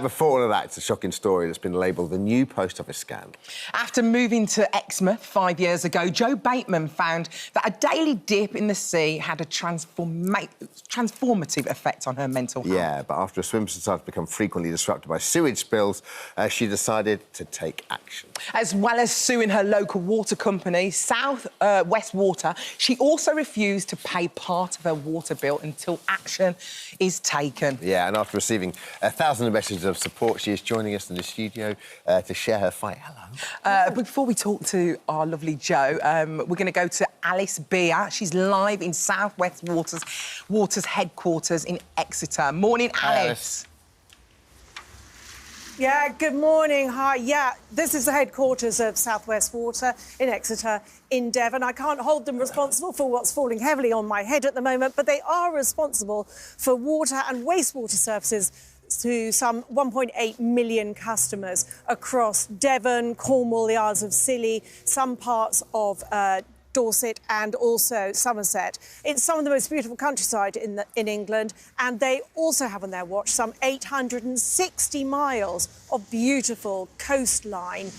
Before all of that, it's a shocking story that's been labelled the new post office scam. After moving to Exmouth 5 years ago, Joe Bateman found that a daily dip in the sea had a transformative effect on her mental health. Yeah, but after a swim started to become frequently disrupted by sewage spills, she decided to take action. As well as suing her local water company, South West Water, she also refused to pay part of her water bill until action is taken. Yeah, and after receiving thousands of messages of support, she is joining us in the studio to share her fight. Hello. Before we talk to our lovely Joe, we're going to go to Alice Beer. She's live in South West Water's headquarters in Exeter. Morning, Alice. Yeah, good morning. Hi. Yeah, this is the headquarters of South West Water in Exeter, in Devon. I can't hold them responsible for what's falling heavily on my head at the moment, but they are responsible for water and wastewater services to some 1.8 million customers across Devon, Cornwall, the Isles of Scilly, some parts of Dorset and also Somerset. It's some of the most beautiful countryside in England, and they also have on their watch some 860 miles of beautiful coastline.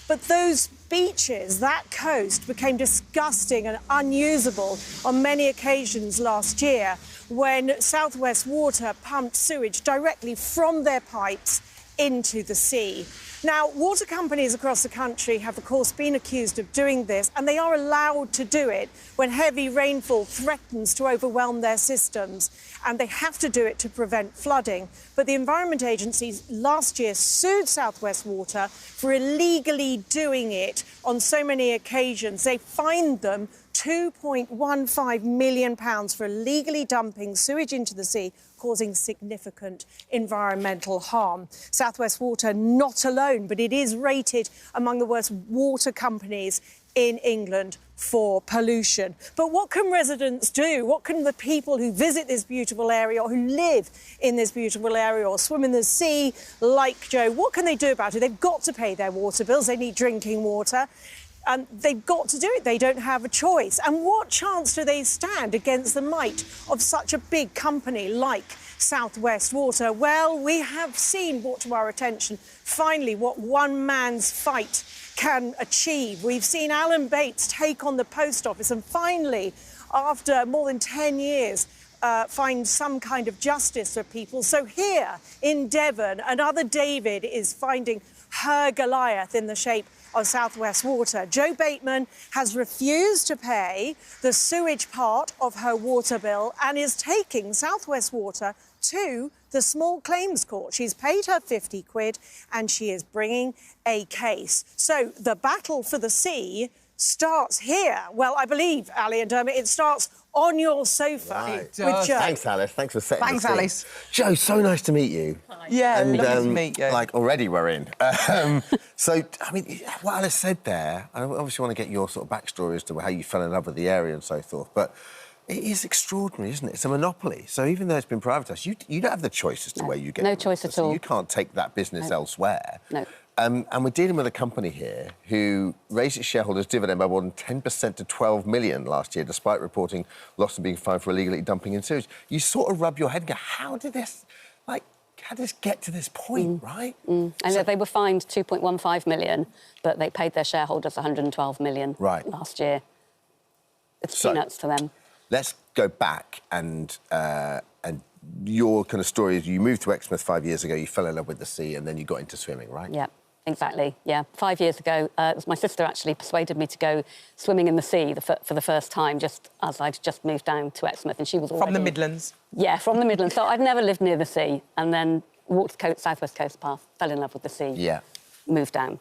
But those beaches, that coast, became disgusting and unusable on many occasions last year when South West Water pumped sewage directly from their pipes into the sea. Now, water companies across the country have, of course, been accused of doing this, and they are allowed to do it when heavy rainfall threatens to overwhelm their systems, and they have to do it to prevent flooding. But the Environment Agency last year sued South West Water for illegally doing it on so many occasions. They fined them £2.15 million for illegally dumping sewage into the sea, causing significant environmental harm. South West Water not alone, but it is rated among the worst water companies in England for pollution. But what can residents do? What can the people who visit this beautiful area or who live in this beautiful area or swim in the sea like Joe, what can they do about it? They've got to pay their water bills. They need drinking water. And they've got to do it. They don't have a choice. And what chance do they stand against the might of such a big company like South West Water? Well, we have seen, brought to our attention, finally, what one man's fight can achieve. We've seen Alan Bates take on the post office and finally, after more than 10 years, find some kind of justice for people. So here in Devon, another David is finding her Goliath in the shape of South West Water. Joe Bateman has refused to pay the sewage part of her water bill and is taking South West Water to the small claims court. She's paid her 50 quid and she is bringing a case. So the battle for the sea starts here. Well, I believe, Ali and Dermot, it starts on your sofa with Joe. Thanks, Alice. Thanks for setting Thanks, the scene. Alice. Joe, so nice to meet you. Hi. Yeah, and, lovely to meet you. Like, already we're in. So, I mean, what Alice said there, I obviously want to get your sort of backstory as to how you fell in love with the area and so forth, but it is extraordinary, isn't it? It's a monopoly. So even though it's been privatised, you don't have the choice as to where you get No choice at all. So you can't take that business elsewhere. No. And we're dealing with a company here who raised its shareholders' dividend by more than 10% to 12 million last year, despite reporting loss and being fined for illegally dumping in sewage. You sort of rub your head and go, how did this get to this point, right? And they were fined 2.15 million, but they paid their shareholders 112 million last year. It's peanuts to them. Let's go back and your kind of story is you moved to Exmouth 5 years ago, you fell in love with the sea, and then you got into swimming, right? Yeah. Exactly, yeah. 5 years ago, it was my sister actually persuaded me to go swimming in the sea for the first time, just as I'd just moved down to Exmouth, and she was already... From the Midlands? Yeah, from the Midlands. So I'd never lived near the sea, and then walked the South West Coast Path, fell in love with the sea. Yeah. Moved down.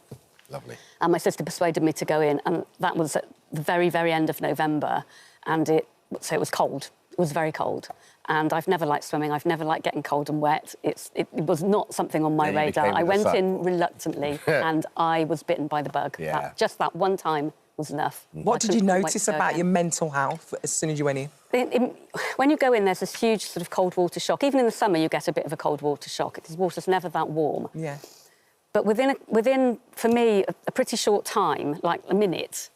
Lovely. And my sister persuaded me to go in, and that was at the very, very end of November, and so it was cold. It was very cold. And I've never liked swimming. I've never liked getting cold and wet. It was not something on my radar. I went in reluctantly and I was bitten by the bug. Yeah. Just that one time was enough. What did you notice about your mental health as soon as you went in? When you go in, there's this huge sort of cold water shock. Even in the summer, you get a bit of a cold water shock because water's never that warm. Yeah. But within for me, a pretty short time, like a minute,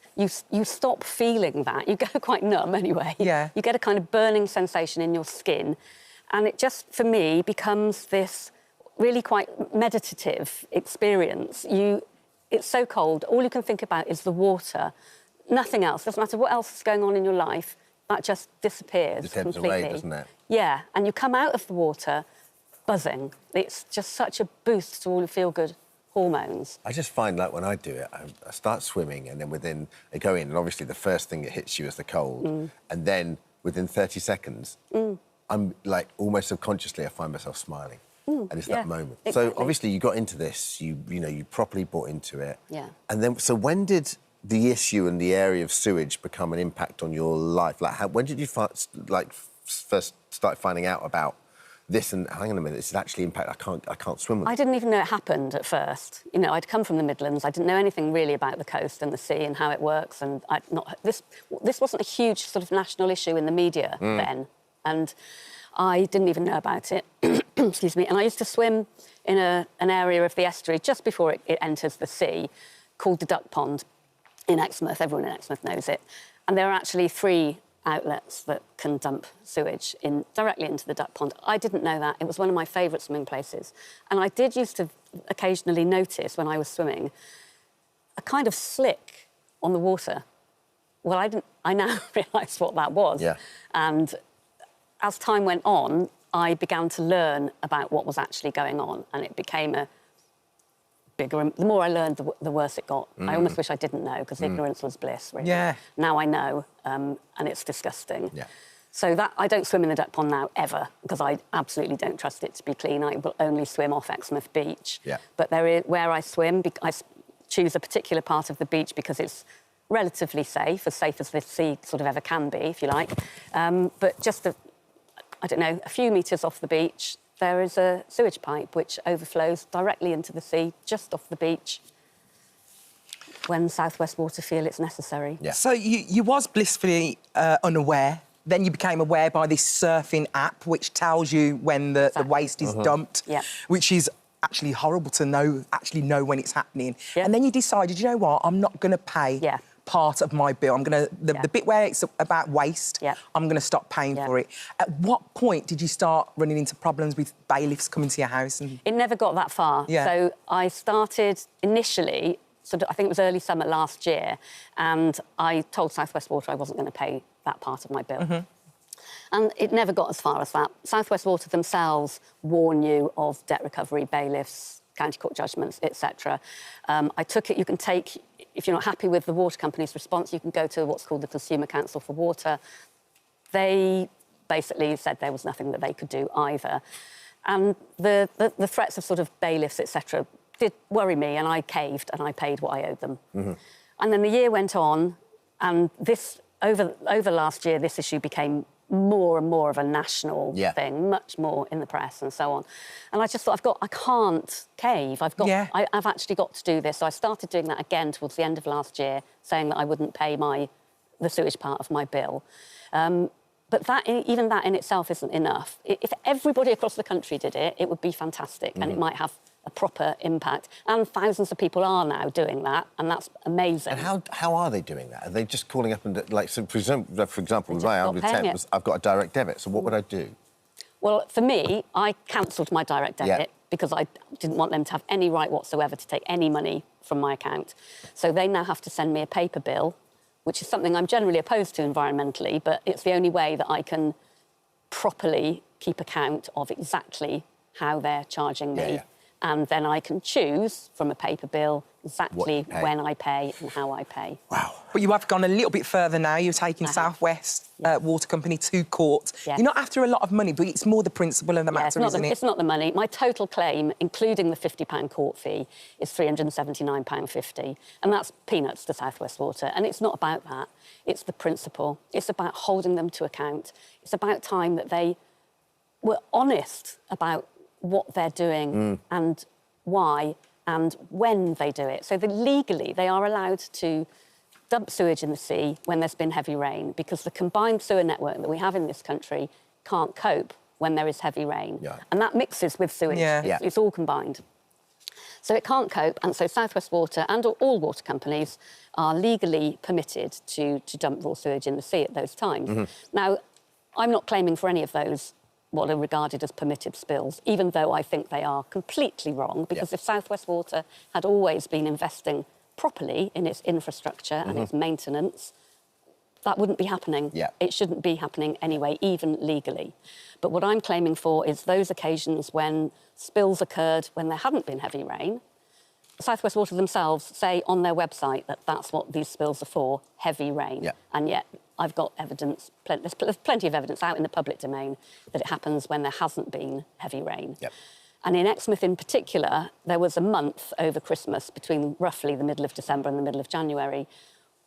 you stop feeling that. You go quite numb anyway. Yeah. You get a kind of burning sensation in your skin. And it just, for me, becomes this really quite meditative experience. It's so cold, all you can think about is the water, nothing else. Doesn't matter what else is going on in your life, that just disappears Just ebbs completely. away, doesn't it? Yeah, and you come out of the water buzzing. It's just such a boost to all your feel-good hormones. I just find, like, when I do it, I start swimming, and then I go in, and obviously the first thing that hits you is the cold. And then within 30 seconds, I'm, like, almost subconsciously, I find myself smiling. And it's that moment. Exactly. So, obviously, you got into this, you properly bought into it. Yeah. And then, so when did the issue and the area of sewage become an impact on your life? Like, when did you first start finding out about this? And hang on a minute, this is actually impact. I can't swim with I didn't even know it happened at first. You know, I'd come from the Midlands. I didn't know anything really about the coast and the sea and how it works. And this wasn't a huge sort of national issue in the media then. And I didn't even know about it. Excuse me. And I used to swim in an area of the estuary just before it enters the sea, called the Duck Pond in Exmouth. Everyone in Exmouth knows it. And there are actually 3 outlets that can dump sewage directly into the Duck Pond. I didn't know that. It was one of my favourite swimming places. And I did used to occasionally notice when I was swimming a kind of slick on the water. Well, I now realise what that was. Yeah. And as time went on, I began to learn about what was actually going on, and it became a bigger... The more I learned, the worse it got. I almost wish I didn't know, because ignorance was bliss, really. Yeah. Now I know, and it's disgusting. Yeah. So that I don't swim in the Duck Pond now, ever, because I absolutely don't trust it to be clean. I will only swim off Exmouth Beach. Yeah. But where I swim, I choose a particular part of the beach because it's relatively safe as the sea sort of ever can be, if you like. But just a few metres off the beach, there is a sewage pipe which overflows directly into the sea, just off the beach, when South West Water feel it's necessary. Yeah. So you was blissfully unaware. Then you became aware by this surfing app, which tells you when the waste is dumped, Yeah. which is actually horrible to know when it's happening. Yeah. And then you decided, you know what, I'm not going to pay part of my bill. I'm going to... The bit where it's about waste, I'm going to stop paying for it. At what point did you start running into problems with bailiffs coming to your house? It never got that far. Yeah. So I started initially, I think it was early summer last year, and I told South West Water I wasn't going to pay that part of my bill. And it never got as far as that. South West Water themselves warn you of debt recovery, bailiffs, county court judgments, etc. I took it, you can take... If you're not happy with the water company's response, you can go to what's called the Consumer Council for Water. They basically said there was nothing that they could do either. And the threats of sort of bailiffs, etc., did worry me, and I caved and I paid what I owed them. And then the year went on, and over last year, this issue became more and more of a national thing, much more in the press and so on. And I just thought, I can't cave. I've actually got to do this. So I started doing that again towards the end of last year, saying that I wouldn't pay the sewage part of my bill. But even that in itself isn't enough. If everybody across the country did it, it would be fantastic, and it might have a proper impact. And thousands of people are now doing that, and that's amazing. And how are they doing that? Are they just calling up and, like, so for example, with my I've got a direct debit, so what would I do? Well, for me, I cancelled my direct debit because I didn't want them to have any right whatsoever to take any money from my account. So they now have to send me a paper bill, which is something I'm generally opposed to environmentally, but it's the only way that I can properly keep account of exactly how they're charging me. And then I can choose from a paper bill exactly when I pay and how I pay. Wow. But you have gone a little bit further now. You're taking South West Water Company to court. You're not after a lot of money, but it's more the principle of the matter, isn't it? It's not the money. My total claim, including the £50 court fee, is £379.50. And that's peanuts to South West Water. And it's not about that. It's the principle. It's about holding them to account. It's about time that they were honest about what they're doing and why and when they do it. So legally, they are allowed to dump sewage in the sea when there's been heavy rain, because the combined sewer network that we have in this country can't cope when there is heavy rain. And that mixes with sewage. It's all combined. So it can't cope, and so South West Water and all water companies are legally permitted to dump raw sewage in the sea at those times. Now, I'm not claiming for any of those what are regarded as permitted spills, even though I think they are completely wrong, because if South West Water had always been investing properly in its infrastructure and its maintenance, that wouldn't be happening. It shouldn't be happening anyway, even legally. But what I'm claiming for is those occasions when spills occurred when there hadn't been heavy rain. South West Water themselves say on their website that that's what these spills are for, heavy rain. And yet I've got evidence, there's plenty of evidence out in the public domain that it happens when there hasn't been heavy rain. And in Exmouth in particular, there was a month over Christmas between roughly the middle of December and the middle of January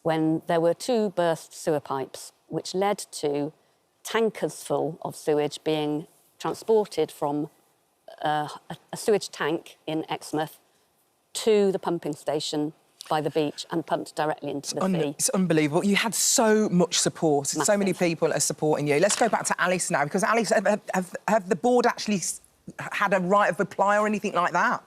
when there were 2 burst sewer pipes, which led to tankers full of sewage being transported from a sewage tank in Exmouth to the pumping station by the beach and pumped directly into the sea. It's unbelievable. You had so much support. So many people are supporting you. Let's go back to Alice now, because Alice, have the board actually had a right of reply or anything like that?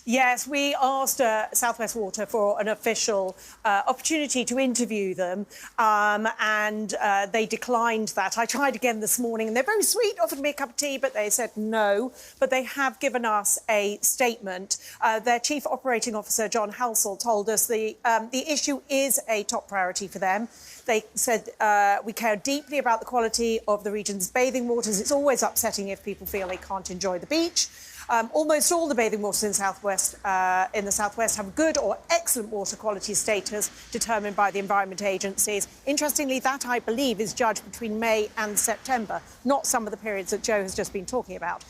Yes, we asked South West Water for an official opportunity to interview them, and they declined that. I tried again this morning, and they're very sweet, offered me a cup of tea, but they said no. But they have given us a statement. Their Chief Operating Officer, John Halsall, told us the issue is a top priority for them. They said, we care deeply about the quality of the region's bathing waters. It's always upsetting if people feel they can't enjoy the beach. Almost all the bathing waters in the southwest have good or excellent water quality status determined by the environment agencies. Interestingly, that, I believe, is judged between May and September, not some of the periods that Joe has just been talking about.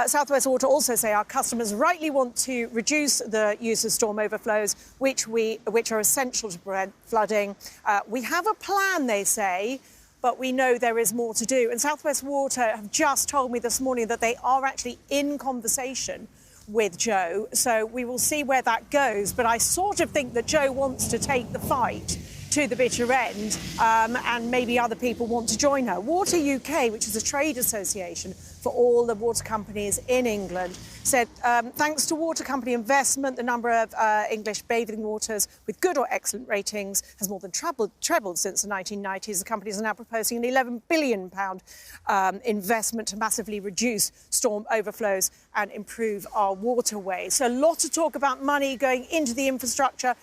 South West Water also say our customers rightly want to reduce the use of storm overflows, which are essential to prevent flooding. We have a plan, they say, but we know there is more to do. And South West Water have just told me this morning that they are actually in conversation with Joe. So we will see where that goes. But I sort of think that Joe wants to take the fight to the bitter end, and maybe other people want to join her. Water UK, which is a trade association for all the water companies in England, said thanks to water company investment, the number of English bathing waters with good or excellent ratings has more than trebled since the 1990s. The companies are now proposing an £11 billion investment to massively reduce storm overflows and improve our waterways. So a lot of talk about money going into the infrastructure.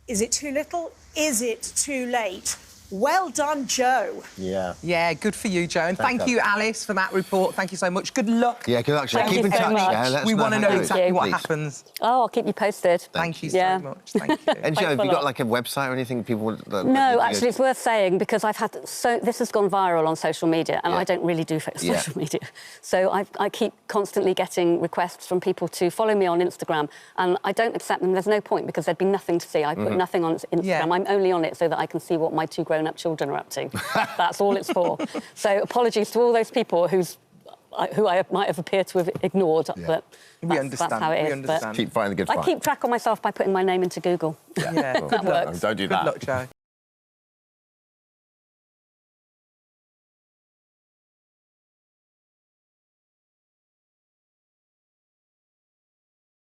Is it too little? Is it too late? Well done, Joe. Yeah, good for you, Joe. And thank you, Alice, for that report. Thank you so much. Good luck. Yeah, good luck. Keep in touch. Yeah, we want to know exactly what happens. Oh, I'll keep you posted. Thank you so much. Thank you. And Joe, have you got like a website or anything people want? No, actually, it's worth saying because I've had this has gone viral on social media, and I don't really do social media, so I keep constantly getting requests from people to follow me on Instagram, and I don't accept them. There's no point because there'd be nothing to see. I put nothing on Instagram. I'm only on it so that I can see what my 2 grown-up children are up to. That's all it's for. So apologies to all those people who I might have appeared to have ignored, but that's how it is. Keep finding the good fight. I keep track of myself by putting my name into Google. Good luck. Don't do that. Good luck, Joe.